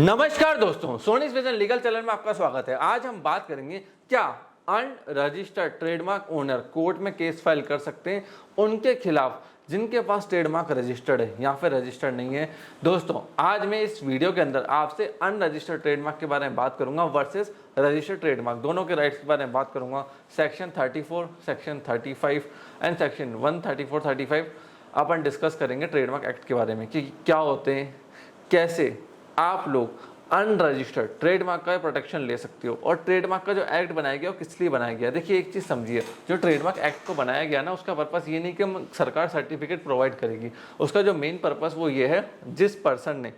नमस्कार दोस्तों, सोनीज vision legal channel में आपका स्वागत है। आज हम बात करेंगे क्या अनरजिस्टर्ड ट्रेडमार्क ओनर कोर्ट में केस फाइल कर सकते हैं उनके खिलाफ जिनके पास ट्रेडमार्क रजिस्टर्ड है या फिर रजिस्टर्ड नहीं है। दोस्तों, आज मैं इस वीडियो के अंदर आपसे अनरजिस्टर्ड ट्रेडमार्क के बारे में बात करूंगा वर्सेस रजिस्टर्ड ट्रेडमार्क, दोनों के राइट्स के बारे में बात करूंगा। Section 34, section 35 and section 134, 35 upon discuss करेंगे ट्रेडमार्क एक्ट के बारे में कि क्या होते हैं, कैसे आप लोग अनरजिस्टर्ड ट्रेडमार्क का प्रोटेक्शन ले सकते हो और ट्रेडमार्क का जो एक्ट बनाया गया वो किस लिए बनाया गया। देखिए, एक चीज़ समझिए, जो ट्रेडमार्क एक्ट को बनाया गया ना, उसका पर्पस ये नहीं कि सरकार सर्टिफिकेट प्रोवाइड करेगी। उसका जो मेन पर्पस वो ये है, जिस पर्सन ने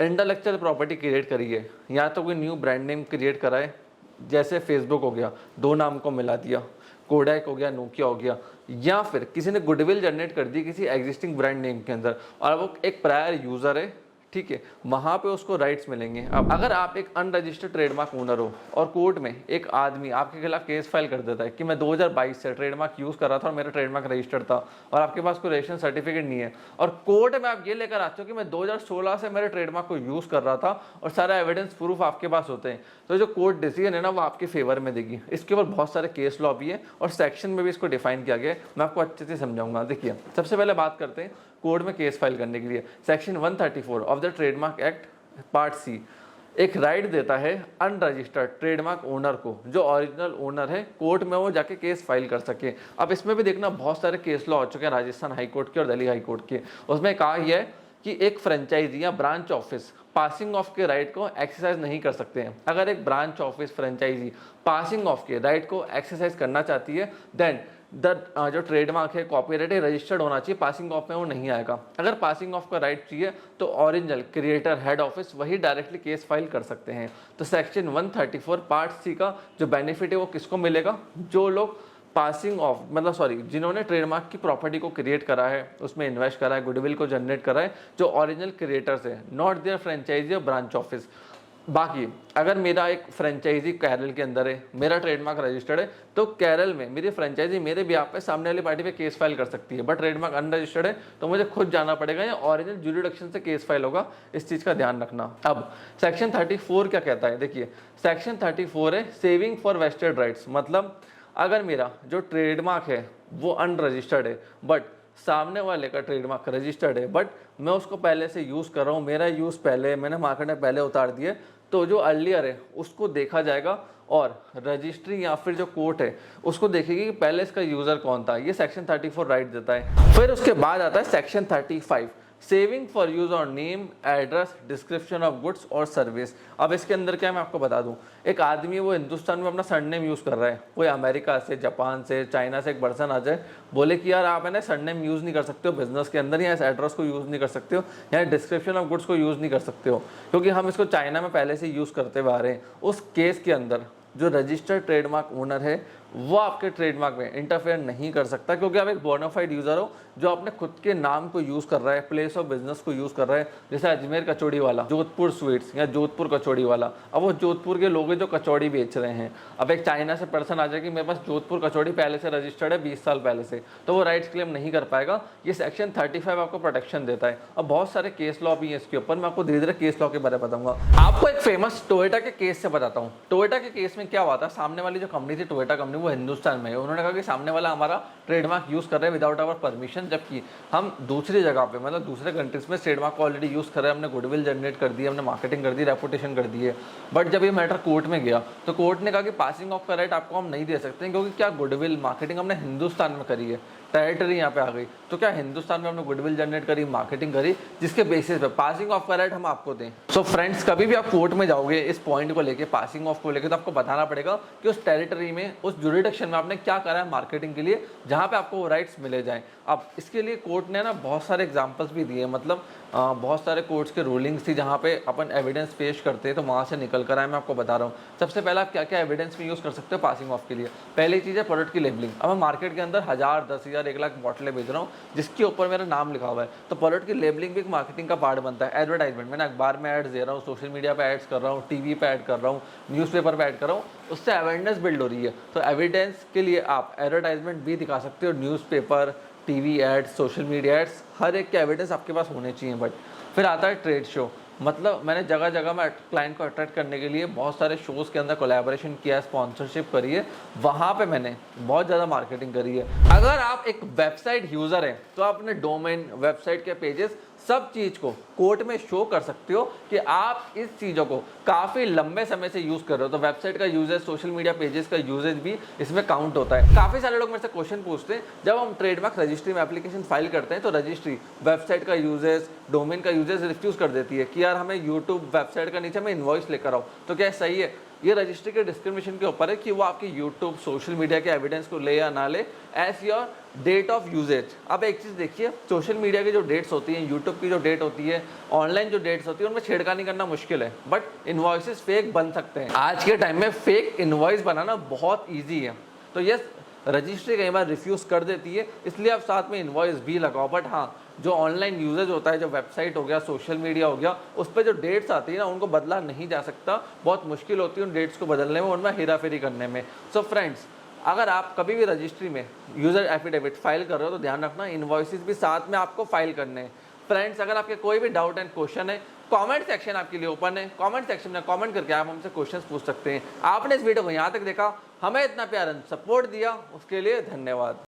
इंटेलेक्चुअल प्रॉपर्टी क्रिएट करी है या तो कोई न्यू ब्रांड नेम क्रिएट करा है, जैसे फेसबुक हो गया, दो नाम को मिला दिया, कोडैक हो गया, नोकिया हो गया, या फिर किसी ने गुडविल जनरेट कर दी किसी एग्जिस्टिंग ब्रांड नेम के अंदर और वो एक प्रायर यूजर है, ठीक है, वहां पे उसको राइट्स मिलेंगे। अब अगर आप एक अनरजिस्टर्ड ट्रेडमार्क ओनर हो और कोर्ट में एक आदमी आपके खिलाफ केस फाइल कर देता है कि मैं 2022 से ट्रेडमार्क यूज कर रहा था और मेरा ट्रेडमार्क रजिस्टर्ड था और आपके पास कोई रजिस्ट्रेशन सर्टिफिकेट नहीं है, और कोर्ट में आप ये लेकर आते हो कि मैं 2016 से मेरे ट्रेडमार्क को यूज कर रहा था और सारा एविडेंस प्रूफ आपके पास होते हैं, तो जो कोर्ट डिसीजन है ना वो आपके फेवर में देगी। इसके ऊपर बहुत सारे केस लॉ भी है और सेक्शन में भी इसको डिफाइन किया गया है, मैं आपको अच्छे से समझाऊंगा। देखिए, सबसे पहले बात करते हैं कोर्ट में केस फाइल करने के लिए। Section 134 of the trademark act part C एक राइट देता है अनरजिस्टर्ड ट्रेडमार्क ओनर को, जो ओरिजिनल ओनर है, कोर्ट में वो जाके केस फाइल कर सके। अब इसमें भी देखना, बहुत सारे केस लॉ हो चुके हैं राजस्थान हाई कोर्ट के और दिल्ली हाई कोर्ट के। उसमें कहा यह है कि एक फ्रेंचाइजी या ब्रांच ऑफिस पासिंग ऑफ के राइट को एक्सरसाइज नहीं कर सकते हैं। अगर एक branch office franchisee passing off के राइट को एक्सरसाइज करना चाहती है, देन जो ट्रेडमार्क है, कॉपीराइट है, रजिस्टर्ड होना चाहिए, पासिंग ऑफ में वो नहीं आएगा। अगर पासिंग ऑफ का राइट चाहिए तो ओरिजिनल क्रिएटर हेड ऑफिस वही डायरेक्टली केस फाइल कर सकते हैं। तो सेक्शन 134 पार्ट सी का जो बेनिफिट है वो किसको मिलेगा? जो लोग पासिंग ऑफ जिन्होंने ट्रेडमार्क की प्रॉपर्टी को क्रिएट करा है, उसमें इन्वेस्ट करा है, गुडविल को जनरेट करा है, जो ओरिजिनल क्रिएटर्स है, नॉट देयर फ्रेंचाइजी और ब्रांच ऑफिस। बाकी अगर मेरा एक फ्रेंचाइजी केरल के अंदर है, मेरा ट्रेडमार्क रजिस्टर्ड है, तो केरल में मेरी फ्रेंचाइजी मेरे बिहाफ पे सामने वाली पार्टी पे केस फाइल कर सकती है, बट ट्रेडमार्क अनरजिस्टर्ड है तो मुझे खुद जाना पड़ेगा या ओरिजिनल ज्यूरिडिक्शन से केस फाइल होगा। इस चीज का ध्यान रखना। अब सेक्शन 34 क्या कहता है? देखिए, सेक्शन 34 है सेविंग फॉर वेस्टेड राइट्स। मतलब अगर मेरा जो ट्रेडमार्क है वो अनरजिस्टर्ड है बट सामने वाले का ट्रेडमार्क रजिस्टर्ड है, बट मैं उसको पहले से यूज़ कर रहा हूँ, मेरा यूज़ पहले मैंने मार्केट में पहले उतार दिए, तो जो अर्लियर है उसको देखा जाएगा और रजिस्ट्री या फिर जो कोर्ट है उसको देखेगी कि पहले इसका यूज़र कौन था। ये सेक्शन 34 राइट देता है। फिर उसके बाद आता है section 35 saving for use on name, address, description of goods और सर्विस। अब इसके अंदर क्या मैं आपको बता दूं, एक आदमी वो हिंदुस्तान में अपना सरनेम यूज़ कर रहा है, कोई अमेरिका से, जापान से, चाइना से एक पर्सन आ जाए, बोले कि यार आप है ना सरनेम यूज़ नहीं कर सकते हो बिजनेस के अंदर, या इस एड्रेस को यूज़ नहीं कर सकते हो, या डिस्क्रिप्शन ऑफ गुड्स को यूज़ नहीं कर सकते हो, क्योंकि हम इसको चाइना में पहले से यूज़ करते हुए आ रहे हैं। उस केस के अंदर जो रजिस्टर्ड ट्रेडमार्क ओनर है वो आपके ट्रेडमार्क में इंटरफेयर नहीं कर सकता, क्योंकि आप एक बोनाफाइड यूजर हो जो अपने खुद के नाम को यूज कर रहा है, प्लेस ऑफ बिजनेस को यूज कर रहा है। जैसे अजमेर कचौड़ी वाला, जोधपुर स्वीट्स या जोधपुर कचौड़ी वाला, अब वो जोधपुर के लोग हैं जो कचौड़ी बेच रहे हैं। अब एक चाइना से पर्सन आ जाए कि मेरे पास जोधपुर कचौड़ी पहले से रजिस्टर्ड है 20 साल पहले से, तो वो राइट्स क्लेम नहीं कर पाएगा। ये सेक्शन 35 आपको प्रोटेक्शन देता है। अब बहुत सारे केस लॉ भी है इसके ऊपर, मैं आपको धीरे धीरे केस लॉ के बारे में बताऊंगा। आपको एक फेमस टोयोटा के केस से बताता हूँ। टोयोटा के केस में क्या हुआ था, सामने वाली जो कंपनी थी टोयोटा कंपनी, वो हिंदुस्तान में है। उन्होंने कहा कि सामने वाला हमारा ट्रेडमार्क यूज कर रहे हैं विदाउट आवर परमिशन, जबकि हम दूसरी जगह पे मतलब दूसरे कंट्रीज में ट्रेडमार्क को ऑलरेडी यूज कर रहे हैं, हमने गुडविल जनरेट कर दी है, हमने मार्केटिंग कर दी, रेपुटेशन कर दी है। बट जब ये मैटर कोर्ट में गया तो कोर्ट ने कहा कि पासिंग ऑफ का राइट आपको हम नहीं दे सकते, क्योंकि क्या गुडविल मार्केटिंग हमने हिंदुस्तान में करी है, टेरिटरी यहाँ पे आ गई, तो क्या हिंदुस्तान में हमने गुडविल जनरेट करी, मार्केटिंग करी, जिसके बेसिस पे पासिंग ऑफ का राइट हम आपको दें। सो फ्रेंड्स, कभी भी आप कोर्ट में जाओगे इस पॉइंट को लेके, पासिंग ऑफ को लेके, तो आपको बताना पड़ेगा कि उस टेरिटरी में, उस ज्यूरिडिक्शन में आपने क्या करा है मार्केटिंग के लिए, जहाँ पे आपको वो राइट्स मिले जाएं। अब इसके लिए कोर्ट ने ना बहुत सारे एग्जाम्पल्स भी दिए, मतलब बहुत सारे कोर्ट्स के रूलिंग्स थी जहाँ पे अपन एविडेंस पेश करते हैं, तो वहाँ से निकल कर आए, मैं आपको बता रहा हूँ। सबसे पहले आप क्या क्या एविडेंस में यूज़ कर सकते हो पासिंग ऑफ के लिए? पहली चीज़ है प्रोडक्ट की लेबलिंग। अब मैं मार्केट के अंदर 1000, 10,000, 1 लाख बॉटलें बेच रहा हूँ जिसके ऊपर मेरा नाम लिखा हुआ है, तो प्रोडक्ट की लेबलिंग भी एक मार्केटिंग का पार्ट बनता है। एडवर्टाइजमेंट, मैंने अखबार में एड्स दे रहा हूँ, सोशल मीडिया पे एड्स कर रहा हूँ, टीवी पे ऐड कर रहा हूँ, न्यूज़पेपर पे ऐड कर रहा हूँ, उससे अवेयरनेस बिल्ड हो रही है। तो एविडेंस के लिए आप एडवर्टाइजमेंट भी दिखा सकते हो, newspaper, TV ads, social media ads, हर एक के एविडेंस आपके पास होने चाहिए। बट फिर आता है ट्रेड शो। मतलब मैंने जगह जगह में क्लाइंट को अट्रैक्ट करने के लिए बहुत सारे शोज़ के अंदर कोलैबोरेशन किया है, स्पॉन्सरशिप करी है, वहाँ पे मैंने बहुत ज़्यादा मार्केटिंग करी है। अगर आप एक वेबसाइट यूज़र हैं तो आप अपने डोमेन, वेबसाइट के पेजेस, सब चीज़ को कोर्ट में शो कर सकते हो कि आप इस चीज़ों को काफ़ी लंबे समय से यूज़ कर रहे हो। तो वेबसाइट का यूजेज, सोशल मीडिया पेजेस का यूजेज भी इसमें काउंट होता है। काफ़ी सारे लोग मेरे से क्वेश्चन पूछते हैं, जब हम ट्रेडमार्क रजिस्ट्री में एप्लीकेशन फाइल करते हैं तो रजिस्ट्री वेबसाइट का यूजेज, डोमेन का यूजेज रिफ्यूज़ कर देती है कि यार हमें यूट्यूब वेबसाइट का नीचे में इन्वॉइस लेकर आओ। तो क्या सही है? ये रजिस्ट्री के डिस्क्रिमिनेशन के ऊपर है कि वो आपकी यूट्यूब, सोशल मीडिया के एविडेंस को ले या ना ले, as your date of usage. अब एक चीज़ देखिए, सोशल मीडिया की जो डेट्स होती हैं, यूट्यूब की जो डेट होती है, ऑनलाइन जो डेट्स होती है, उनमें छेड़खानी करना मुश्किल है, बट इन्वॉइसेस फेक बन सकते हैं। आज के टाइम में फेक इन्वॉइस बनाना बहुत ईजी है। तो यस, रजिस्ट्री कई बार रिफ्यूज़ कर देती है, इसलिए आप साथ में इन्वॉइस भी लगाओ। बट हाँ, जो ऑनलाइन यूजेज होता है, जो वेबसाइट हो गया, सोशल मीडिया हो गया, उस पर जो डेट्स आती है ना, उनको बदला नहीं जा सकता। बहुत मुश्किल होती है उन डेट्स को बदलने में, उनमें हेरा फेरी करने में। सो फ्रेंड्स, अगर आप कभी भी रजिस्ट्री में यूज़र एफिडेविट फाइल कर रहे हो तो ध्यान रखना इनवॉइसेस भी साथ में आपको फाइल करने हैं। फ्रेंड्स, अगर आपके कोई भी डाउट एंड क्वेश्चन है, कमेंट सेक्शन आपके लिए ओपन है। कमेंट सेक्शन में कमेंट करके आप हमसे क्वेश्चंस पूछ सकते हैं। आपने इस वीडियो को यहाँ तक देखा, हमें इतना प्यार एंड सपोर्ट दिया, उसके लिए धन्यवाद।